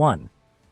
1.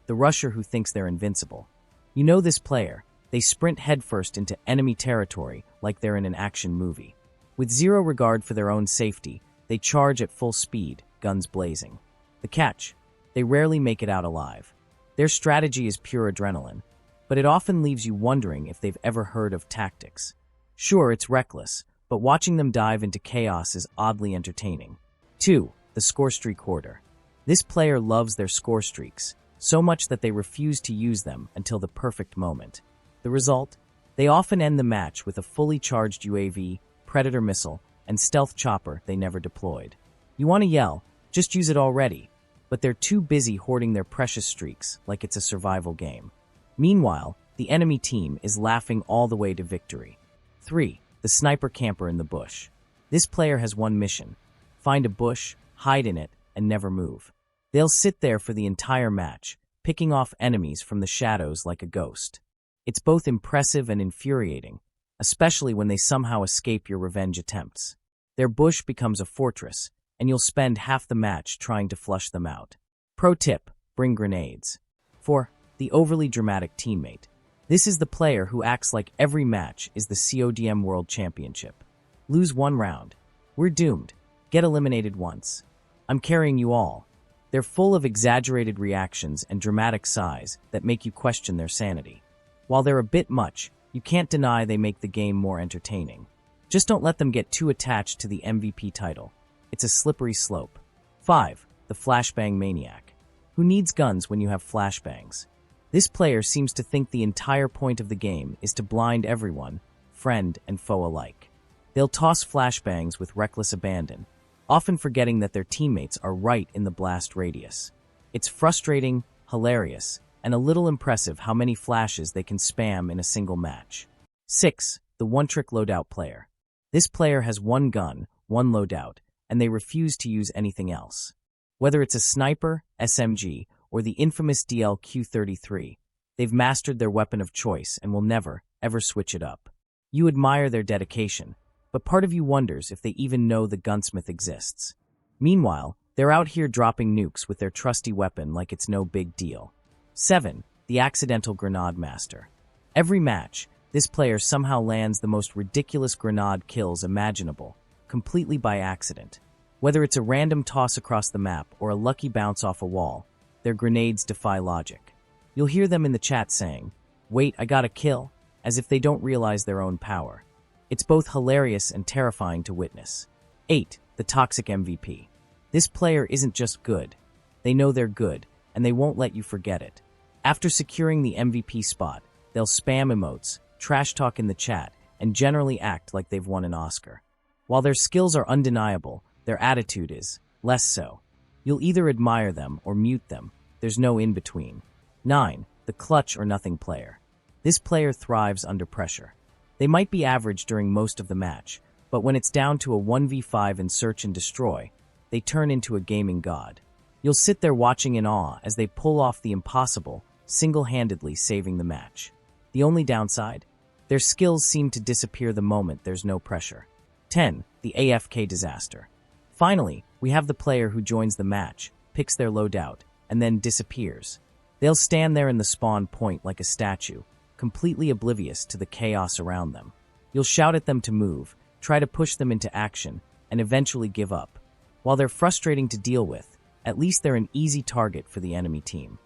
The rusher who thinks they're invincible. You know this player. They sprint headfirst into enemy territory like they're in an action movie. With zero regard for their own safety, they charge at full speed, guns blazing. The catch: they rarely make it out alive. Their strategy is pure adrenaline, but it often leaves you wondering if they've ever heard of tactics. Sure, it's reckless, but watching them dive into chaos is oddly entertaining. 2. The Scorestreak Hoarder. This player loves their score streaks, so much that they refuse to use them until the perfect moment. The result? They often end the match with a fully charged UAV, Predator missile, and stealth chopper they never deployed. You want to yell, "Just use it already," but they're too busy hoarding their precious streaks like it's a survival game. Meanwhile, the enemy team is laughing all the way to victory. 3. The Sniper Camper in the Bush. This player has one mission: find a bush, hide in it, and never move. They'll sit there for the entire match, picking off enemies from the shadows like a ghost. It's both impressive and infuriating, especially when they somehow escape your revenge attempts. Their bush becomes a fortress, and you'll spend half the match trying to flush them out. Pro tip: bring grenades. 4. The overly dramatic teammate. This is the player who acts like every match is the CODM World Championship. Lose one round. We're doomed. Get eliminated once. I'm carrying you all. They're full of exaggerated reactions and dramatic sighs that make you question their sanity. While they're a bit much, you can't deny they make the game more entertaining. Just don't let them get too attached to the MVP title. It's a slippery slope. 5. The Flashbang Maniac. Who needs guns when you have flashbangs? This player seems to think the entire point of the game is to blind everyone, friend and foe alike. They'll toss flashbangs with reckless abandon, often forgetting that their teammates are right in the blast radius. It's frustrating, hilarious, and a little impressive how many flashes they can spam in a single match. 6. The One-Trick Loadout Player. This player has one gun, one loadout, and they refuse to use anything else. Whether it's a sniper, SMG, or the infamous DLQ-33, they've mastered their weapon of choice and will never, ever switch it up. You admire their dedication, but part of you wonders if they even know the gunsmith exists. Meanwhile, they're out here dropping nukes with their trusty weapon like it's no big deal. 7. The Accidental Grenade Master. Every match, this player somehow lands the most ridiculous grenade kills imaginable, completely by accident. Whether it's a random toss across the map or a lucky bounce off a wall, their grenades defy logic. You'll hear them in the chat saying, "Wait, I got a kill," as if they don't realize their own power. It's both hilarious and terrifying to witness. 8. The Toxic MVP. This player isn't just good. They know they're good, and they won't let you forget it. After securing the MVP spot, they'll spam emotes, trash talk in the chat, and generally act like they've won an Oscar. While their skills are undeniable, their attitude is less so. You'll either admire them or mute them. There's no in-between. 9. The Clutch or Nothing Player. This player thrives under pressure. They might be average during most of the match, but when it's down to a 1v5 in search and destroy, they turn into a gaming god. You'll sit there watching in awe as they pull off the impossible, single-handedly saving the match. The only downside? Their skills seem to disappear the moment there's no pressure. 10. The AFK Disaster. Finally, we have the player who joins the match, picks their loadout, and then disappears. They'll stand there in the spawn point like a statue, completely oblivious to the chaos around them. You'll shout at them to move, try to push them into action, and eventually give up. While they're frustrating to deal with, at least they're an easy target for the enemy team.